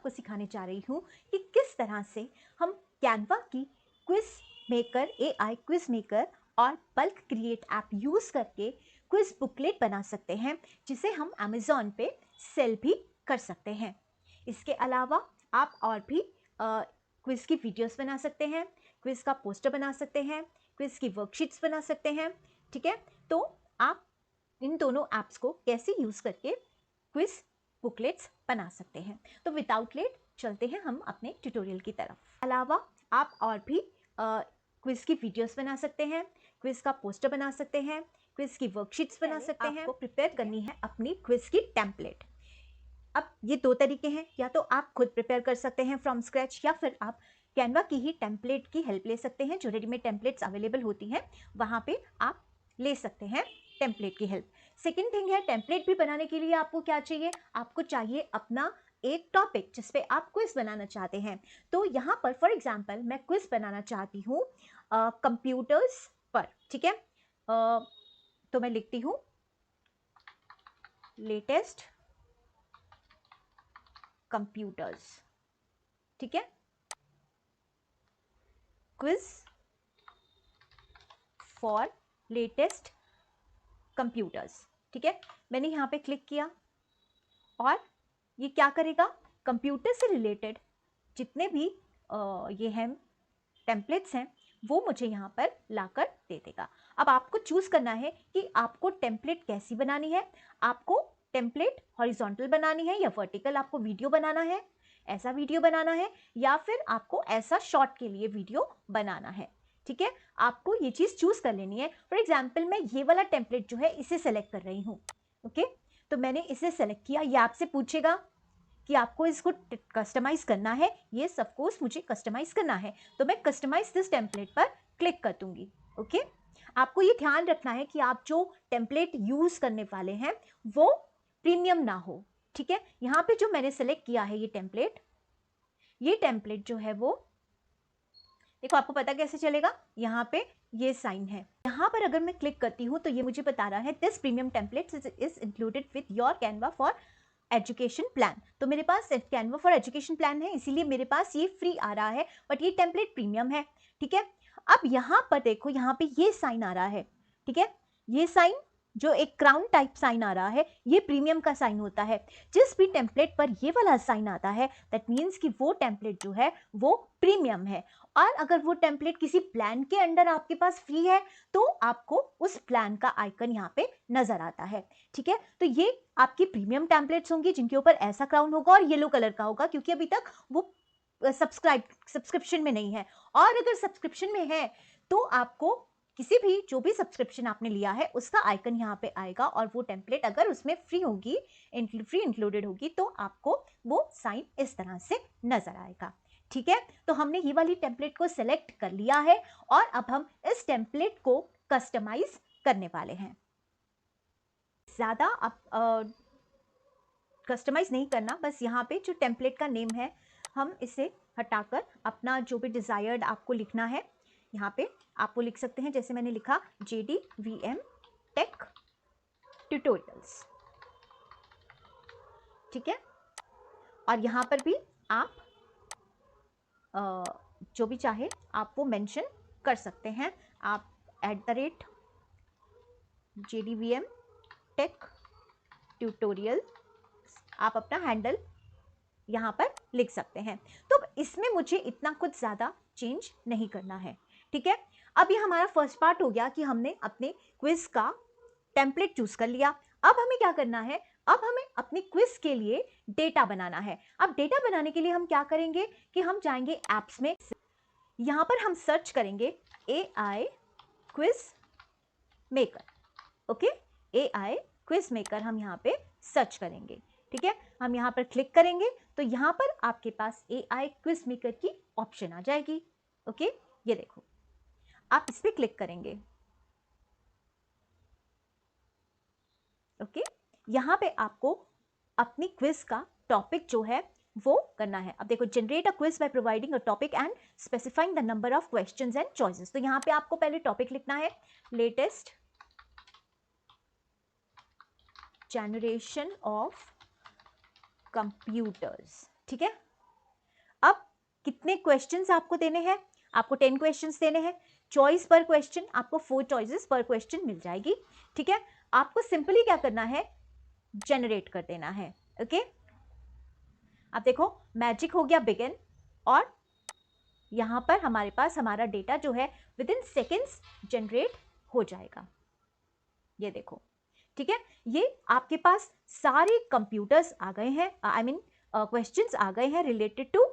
आपको सिखाने जा रही हूँ कि किस तरह से हम कैनवा की quiz maker, AI quiz maker और बल्क क्रिएट ऐप यूज़ करके क्विज बुकलेट बना सकते हैं, जिसे हम अमेज़ॉन पे सेल भी कर सकते हैं। इसके अलावा आप और भी क्विज की वीडियोस बना सकते हैं, क्विज का पोस्टर बना सकते हैं, क्विज की वर्कशीट्स बना सकते हैं। ठीक है, तो आप इन दोनों ऐप्स को कैसे यूज़ करके क्विज बुकलेट्स बना सकते हैं। तो विदाउट लेट चलते हैं हम अपने ट्यूटोरियल की तरफ। अलावा आप और भी क्विज की वीडियोस बना सकते हैं, क्विज का पोस्टर बना सकते हैं, क्विज की वर्कशीट्स बना सकते हैं। आपको प्रिपेयर करनी है अपनी क्विज की टेम्पलेट। अब ये दो तरीके हैं, या तो आप खुद प्रिपेयर कर सकते हैं फ्रॉम स्क्रैच, या फिर आप कैनवा की ही टेम्पलेट की हेल्प ले सकते हैं। जो रेडीमेड टेम्पलेट्स अवेलेबल होती हैं वहाँ पे आप ले सकते हैं टेम्पलेट की हेल्प। सेकेंड थिंग है, टेम्पलेट भी बनाने के लिए आपको क्या चाहिए, आपको चाहिए अपना एक टॉपिक जिस पे आप क्विज बनाना चाहते हैं। तो यहाँ पर फॉर एग्जाम्पल मैं क्विज बनाना चाहती हूँ कंप्यूटर्स पर। ठीक है, तो मैं लिखती हूँ लेटेस्ट कंप्यूटर्स। ठीक है, क्विज फॉर लेटेस्ट कंप्यूटर्स। ठीक है, मैंने यहाँ पे क्लिक किया और ये क्या करेगा, कंप्यूटर से रिलेटेड जितने भी ये हैं टेम्पलेट्स हैं वो मुझे यहाँ पर लाकर दे देगा। अब आपको चूज करना है कि आपको टेम्पलेट कैसी बनानी है। आपको टेम्पलेट हॉरिजॉन्टल बनानी है या वर्टिकल आपको वीडियो बनाना है, ऐसा वीडियो बनाना है, या फिर आपको ऐसा शॉर्ट के लिए वीडियो बनाना है। ठीक है, आपको ये चीज चूज कर लेनी है। फॉर एग्जाम्पल मैं ये वाला टेम्पलेट जो है इसे सेलेक्ट कर रही हूँ। ओके, तो मैंने इसे सेलेक्ट किया। ये आपसे पूछेगा कि आपको इसको कस्टमाइज करना है। ये सब कोर्स मुझे कस्टमाइज करना है, तो मैं कस्टमाइज दिस टेम्पलेट पर क्लिक कर दूंगी। ओके, आपको ये ध्यान रखना है कि आप जो टेम्पलेट यूज करने वाले हैं वो प्रीमियम ना हो। ठीक है, यहाँ पे जो मैंने सेलेक्ट किया है ये टेम्पलेट जो है वो देखो, आपको पता कैसे चलेगा, यहाँ पे ये साइन है। यहाँ पर अगर मैं क्लिक करती हूँ तो ये मुझे बता रहा है this premium template is included with your Canva for education plan. तो मेरे पास कैनवा फॉर एजुकेशन प्लान है, इसीलिए मेरे पास ये फ्री आ रहा है, बट ये टेम्पलेट प्रीमियम है। ठीक है, अब यहाँ पर देखो, यहाँ पे ये साइन आ रहा है। ठीक है, ये साइन जो एक क्राउन टाइप साइन आ रहा है ये प्रीमियम का साइन होता है। जिस भी टेम्पलेट पर ये वाला साइन आता है दैट मीन्स कि वो टेम्पलेट जो है वो प्रीमियम है। और अगर वो टेम्पलेट किसी प्लान के अंडर आपके पास फ्री है तो आपको उस प्लान का आइकन यहाँ पे नजर आता है। ठीक है, तो ये आपकी प्रीमियम टेम्पलेट्स होंगी जिनके ऊपर ऐसा क्राउन होगा और येलो कलर का होगा, क्योंकि अभी तक वो सब्सक्रिप्शन में नहीं है। और अगर सब्सक्रिप्शन में है तो आपको किसी भी जो भी सब्सक्रिप्शन आपने लिया है उसका आइकन यहाँ पे आएगा, और वो टेम्पलेट अगर उसमें फ्री होगी, फ्री इंक्लूडेड होगी, तो आपको वो साइन इस तरह से नजर आएगा। ठीक है, तो हमने ये वाली टेम्पलेट को सेलेक्ट कर लिया है और अब हम इस टेम्पलेट को कस्टमाइज करने वाले हैं। ज्यादा आप कस्टमाइज नहीं करना, बस यहाँ पे जो टेम्पलेट का नेम है हम इसे हटाकर अपना जो भी डिजायर्ड आपको लिखना है यहाँ पे आपको लिख सकते हैं। जैसे मैंने लिखा JDVM टेक ट्यूटोरियल्स। ठीक है, और यहाँ पर भी आप जो भी चाहे आप वो मेंशन कर सकते हैं। आप @JDVM टेक ट्यूटोरियल आप अपना हैंडल यहाँ पर लिख सकते हैं। तो इसमें मुझे इतना कुछ ज़्यादा चेंज नहीं करना है। ठीक है, अब ये हमारा फर्स्ट पार्ट हो गया कि हमने अपने क्विज का टेम्पलेट चूज कर लिया। अब हमें क्या करना है, अब हमें अपने क्विज के लिए डेटा बनाना है। अब डेटा बनाने के लिए हम क्या करेंगे कि हम जाएंगे एप्स में, यहाँ पर हम सर्च करेंगे AI quiz maker. Okay, AI quiz maker हम यहाँ पे सर्च करेंगे। ठीक है, हम यहाँ पर क्लिक करेंगे तो यहाँ पर आपके पास AI क्विज मेकर की ऑप्शन आ जाएगी। ओके, ये देखो, आप इस पे क्लिक करेंगे। ओके, यहाँ पे आपको अपनी क्विज का टॉपिक जो है वो करना है। अब देखो, generate a quiz by providing a topic and specifying the number of questions and choices. तो यहाँ पे आपको पहले टॉपिक लिखना है, लेटेस्ट जनरेशन ऑफ कंप्यूटर्स। ठीक है, कितने क्वेश्चंस आपको देने हैं? आपको 10 क्वेश्चंस देने हैं। चॉइस पर क्वेश्चन, आपको 4 चॉइसेस पर क्वेश्चन मिल जाएगी। ठीक है, आपको सिंपली क्या करना है, जनरेट कर देना है। ओके, अब देखो मैजिक हो गया बिगिन, और यहां पर हमारे पास हमारा डेटा जो है विद इन सेकेंड्स जनरेट हो जाएगा। ये देखो, ठीक है, ये आपके पास सारे कंप्यूटर्स आ गए हैं, आई मीन क्वेश्चंस आ गए हैं रिलेटेड टू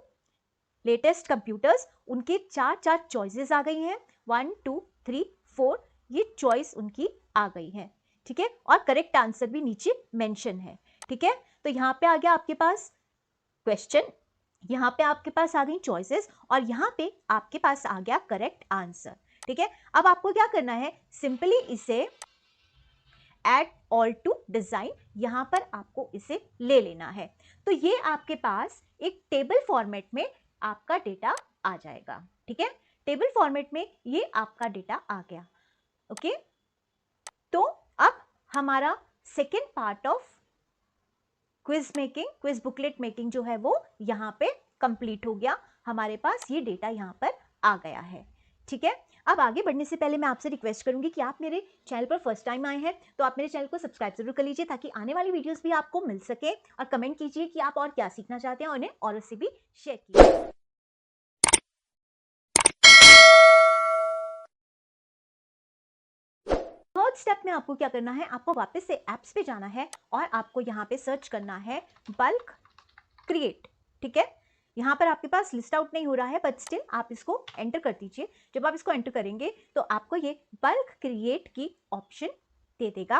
लेटेस्ट कंप्यूटर्स। उनके 4 चॉइसेस आ गई हैं, 1 2 3 4, ये चॉइस उनकी आ गई है। ठीक है, और करेक्ट आंसर भी नीचे मेंशन है। ठीक है, तो यहाँ पे आ गया आपके पास क्वेश्चन, यहाँ पे आपके पास आ गई चॉइसेस, और यहाँ पे आपके पास आ गया करेक्ट आंसर। ठीक है, अब आपको क्या करना है, सिंपली इसे ऐड ऑल टू डिजाइन, यहां पर आपको इसे ले लेना है। तो ये आपके पास एक टेबल फॉर्मेट में आपका डेटा आ जाएगा। ठीक है, टेबल फॉर्मेट में ये आपका डेटा आ गया। ओके, तो अब हमारा second part of quiz making, quiz booklet making जो है वो यहाँ पे कंप्लीट हो गया। हमारे पास ये डेटा यहाँ पर आ गया है। ठीक है, अब आगे बढ़ने से पहले मैं आपसे रिक्वेस्ट करूंगी कि आप मेरे चैनल पर फर्स्ट टाइम आए हैं तो आप मेरे चैनल को सब्सक्राइब जरूर कर लीजिए, ताकि आने वाली वीडियोस भी आपको मिल सके, और कमेंट कीजिए कि आप और क्या सीखना चाहते हैं, और उन्हें और से भी शेयर कीजिए। थर्ड स्टेप में आपको क्या करना है, आपको वापस से एप्स पे जाना है, और आपको यहाँ पे सर्च करना है बल्क क्रिएट। ठीक है, यहाँ पर आपके पास लिस्ट आउट नहीं हो रहा है, बट स्टिल आप इसको एंटर कर दीजिए। जब आप इसको एंटर करेंगे तो आपको ये बल्क क्रिएट की ऑप्शन दे देगा।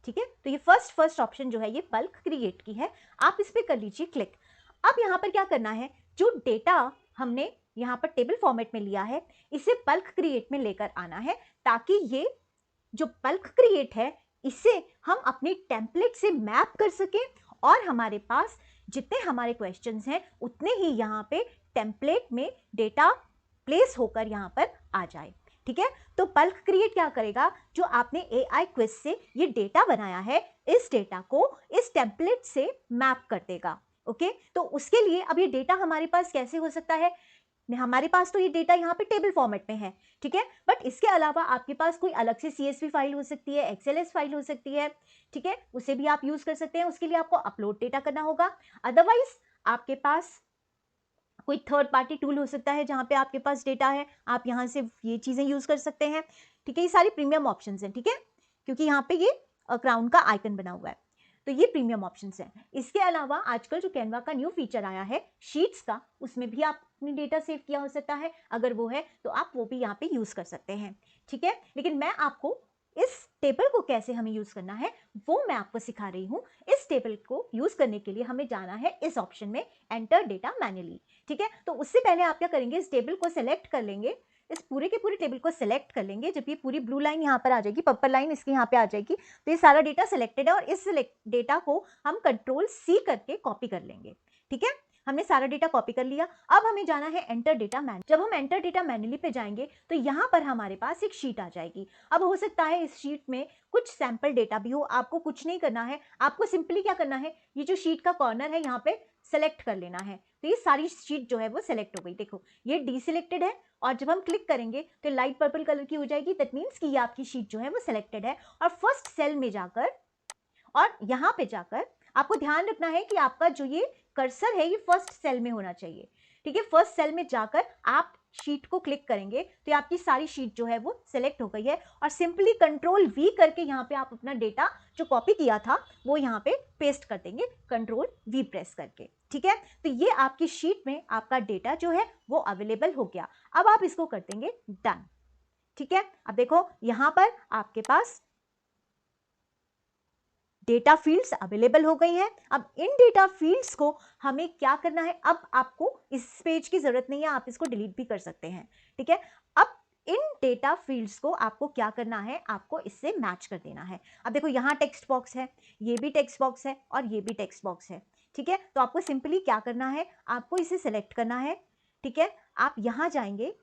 ठीक है, तो ये फर्स्ट ऑप्शन जो है ये बल्क क्रिएट की है, आप इस पर कर लीजिए क्लिक। अब यहाँ पर क्या करना है, जो डेटा हमने यहाँ पर टेबल फॉर्मेट में लिया है, इसे बल्क क्रिएट में लेकर आना है, ताकि ये जो बल्क क्रिएट है इसे हम अपनी टेम्पलेट से मैप कर सकें, और हमारे पास जितने हमारे क्वेश्चंस हैं उतने ही यहाँ पे टेम्पलेट में डेटा प्लेस होकर यहाँ पर आ जाए। ठीक है, तो बल्क क्रिएट क्या करेगा, जो आपने एआई क्विज से ये डेटा बनाया है, इस डेटा को इस टेम्पलेट से मैप कर देगा। ओके, तो उसके लिए अब ये डेटा हमारे पास कैसे हो सकता है, हमारे पास तो ये डेटा यहाँ पे टेबल फॉर्मेट में है। ठीक है, बट इसके अलावा आपके पास कोई अलग से CSV फाइल हो सकती है, XLS फाइल हो सकती है। ठीक है, उसे भी आप यूज कर सकते हैं, उसके लिए आपको अपलोड डेटा करना होगा। अदरवाइज आपके पास कोई थर्ड पार्टी टूल हो सकता है जहां पे आपके पास डेटा है, आप यहां से ये चीजें यूज कर सकते हैं। ठीक है, ये सारी प्रीमियम ऑप्शंस हैं। ठीक है, क्योंकि यहाँ पे ये क्राउन का आइकन बना हुआ है, तो ये प्रीमियम ऑप्शंस हैं। इसके अलावा आजकल जो कैनवा का न्यू फीचर आया है शीट्स का, उसमें भी आप अपनी डेटा सेव किया हो सकता है, अगर वो है तो आप वो भी यहाँ पे यूज कर सकते हैं। ठीक है, लेकिन मैं आपको इस टेबल को कैसे हमें यूज करना है वो मैं आपको सिखा रही हूँ। इस टेबल को यूज करने के लिए हमें जाना है इस ऑप्शन में, एंटर डेटा मैन्युअली। ठीक है, तो उससे पहले आप क्या करेंगे, इस टेबल को सिलेक्ट कर लेंगे, इस पूरे के पूरे टेबल को सिलेक्ट कर लेंगे। जब ये पूरी ब्लू लाइन यहाँ पर आ जाएगी, पर्पल लाइन इसकी यहाँ पे आ जाएगी, तो ये सारा डेटा सिलेक्टेड है, और इस डेटा को हम Ctrl+C करके कॉपी कर लेंगे। ठीक है, हमने सारा डेटा कॉपी कर लिया। अब हमें जाना है एंटर डेटा मैन्युअली। जब हम एंटर डेटा मैन्युअली पे जाएंगे तो यहाँ पर हमारे पास एक शीट आ जाएगी। अब हो सकता है इस शीट में कुछ सैंपल डेटा भी हो, आपको कुछ नहीं करना है, आपको सिंपली क्या करना है, ये जो शीट का कॉर्नर है यहाँ पे सेलेक्ट कर लेना है। तो ये सारी शीट जो है वो सेलेक्ट हो गई। देखो ये डीसिलेक्टेड है, और जब हम क्लिक करेंगे तो लाइट पर्पल कलर की हो जाएगी, दैट मीन्स कि ये आपकी शीट जो है वो सिलेक्टेड है। और फर्स्ट सेल में जाकर और यहाँ पे जाकर आपको ध्यान रखना है कि आपका जो ये कर्सर है ये फर्स्ट सेल में होना चाहिए। ठीक है, फर्स्ट सेल में जाकर आप शीट को क्लिक करेंगे तो ये आपकी सारी शीट जो है वो सिलेक्ट हो गई है, और सिंपली Ctrl+V करके यहाँ पे आप अपना डेटा जो कॉपी किया था वो यहाँ पे पेस्ट कर देंगे, Ctrl+V प्रेस करके। ठीक है, तो ये आपकी शीट में आपका डेटा जो है वो अवेलेबल हो गया। अब आप इसको कर देंगे डन। ठीक है, अब देखो यहाँ पर आपके पास डेटा फील्ड्स अवेलेबल हो गई हैं। अब इन डेटा फील्ड्स को हमें क्या करना है, अब आपको इस पेज की जरूरत नहीं है, आप इसको डिलीट भी कर सकते हैं। ठीक है, अब इन डेटा फील्ड्स को आपको क्या करना है, आपको इससे मैच कर देना है। अब देखो यहाँ टेक्स्ट बॉक्स है, ये भी टेक्स्ट बॉक्स है, और ये भी टेक्स्ट बॉक्स है। ठीक है, तो आपको सिंपली क्या करना है, आपको इसे सेलेक्ट करना है। ठीक है, आप यहाँ जाएंगे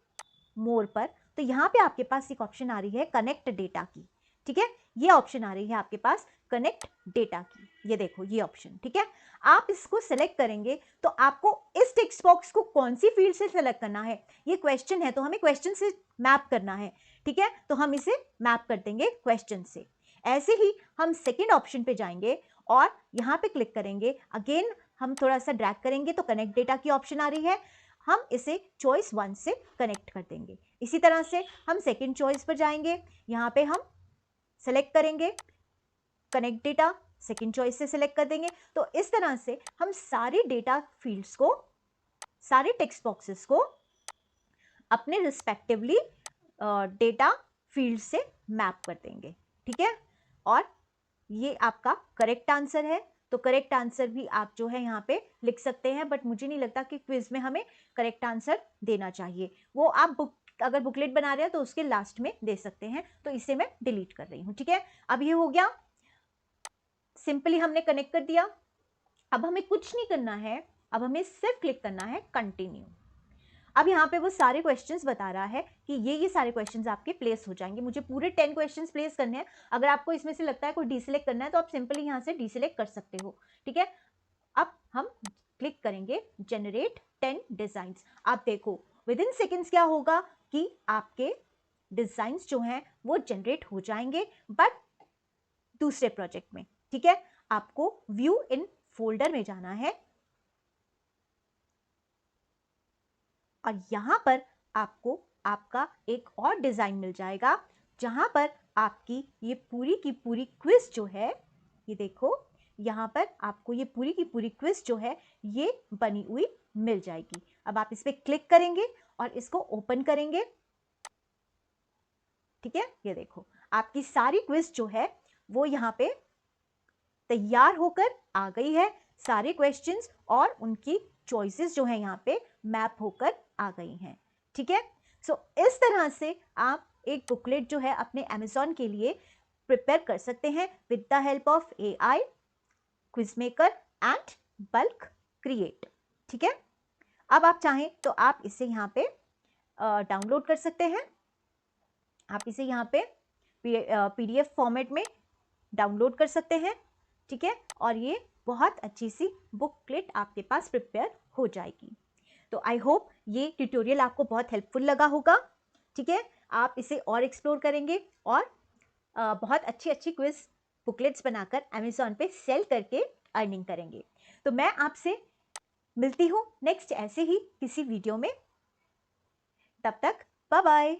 मोर पर, तो यहाँ पे आपके पास एक ऑप्शन आ रही है कनेक्ट डेटा की। ठीक है, ये ऑप्शन आ रही है आपके पास कनेक्ट डेटा की, ये देखो ये ऑप्शन, ठीक है। आप इसको सेलेक्ट करेंगे तो आपको इस टेक्स्ट बॉक्स को कौन सी फील्ड से सेलेक्ट करना है, ये क्वेश्चन है तो हमें क्वेश्चन से मैप करना है, ठीक है। तो हम इसे मैप कर देंगे क्वेश्चन से। ऐसे ही हम सेकेंड ऑप्शन पे जाएंगे और यहाँ पे क्लिक करेंगे, अगेन हम थोड़ा सा ड्रैग करेंगे तो कनेक्ट डेटा की ऑप्शन आ रही है, हम इसे चॉइस 1 से कनेक्ट कर देंगे। इसी तरह से हम सेकेंड चॉइस पर जाएंगे, यहाँ पे हम सेलेक्ट करेंगे कनेक्ट डेटा, सेकेंड चॉइस से सिलेक्ट कर देंगे। तो इस तरह से हम सारे डेटा फील्ड्स को, सारे टेक्स्ट बॉक्सेस को अपने रिस्पेक्टिवली डेटा फील्ड से मैप कर देंगे, ठीक है। और ये आपका करेक्ट आंसर है। तो करेक्ट आंसर भी आप जो है यहाँ पे लिख सकते हैं, बट मुझे नहीं लगता कि क्विज में हमें करेक्ट आंसर देना चाहिए, वो आप अगर बुकलेट बना रहे हैं तो उसके लास्ट में दे सकते हैं। तो इसे मैं डिलीट कर रही हूँ, ठीक है। अब ये हो गया, सिंपली हमने कनेक्ट कर दिया। अब हमें कुछ नहीं करना है, अब हमें सिर्फ क्लिक करना है कंटिन्यू। अब यहाँ पे वो सारे क्वेश्चंस बता रहा है कि ये सारे क्वेश्चंस आपके प्लेस हो जाएंगे। मुझे पूरे 10 क्वेश्चंस प्लेस करने हैं। अगर आपको इसमें से लगता है कोई डीसिलेक्ट करना है तो आप सिंपली यहाँ से डीसिलेक्ट कर सकते हो, ठीक है। अब हम क्लिक करेंगे जनरेट 10 डिजाइन्स। आप देखो विद इन सेकेंड्स क्या होगा कि आपके डिजाइन्स जो हैं वो जनरेट हो जाएंगे, बट दूसरे प्रोजेक्ट में, ठीक है। आपको व्यू इन फोल्डर में जाना है और यहां पर आपको आपका एक और डिजाइन मिल जाएगा, जहां पर आपकी ये पूरी की पूरी क्विज जो है, ये देखो यहां पर आपको ये पूरी की पूरी क्विज जो है ये बनी हुई मिल जाएगी। अब आप इस पर क्लिक करेंगे और इसको ओपन करेंगे, ठीक है। ये देखो आपकी सारी क्विज जो है वो यहाँ पे तैयार होकर आ गई है, सारे क्वेश्चंस और उनकी चॉइसेस जो है यहाँ पे मैप होकर आ गई हैं, ठीक है। सो इस तरह से आप एक बुकलेट जो है अपने Amazon के लिए प्रिपेयर कर सकते हैं with the help of AI, quiz maker and bulk create, ठीक है। अब आप चाहें तो आप इसे यहाँ पे डाउनलोड कर सकते हैं, आप इसे यहाँ पे PDF फॉर्मेट में डाउनलोड कर सकते हैं, ठीक है। और ये बहुत अच्छी सी बुकलेट आपके पास प्रिपेयर हो जाएगी। तो आई होप ये ट्यूटोरियल आपको बहुत हेल्पफुल लगा होगा, ठीक है। आप इसे और एक्सप्लोर करेंगे और बहुत अच्छी अच्छी क्विज बुकलेट्स बनाकर Amazon पे सेल करके अर्निंग करेंगे। तो मैं आपसे मिलती हूँ नेक्स्ट ऐसे ही किसी वीडियो में, तब तक बाय बाय।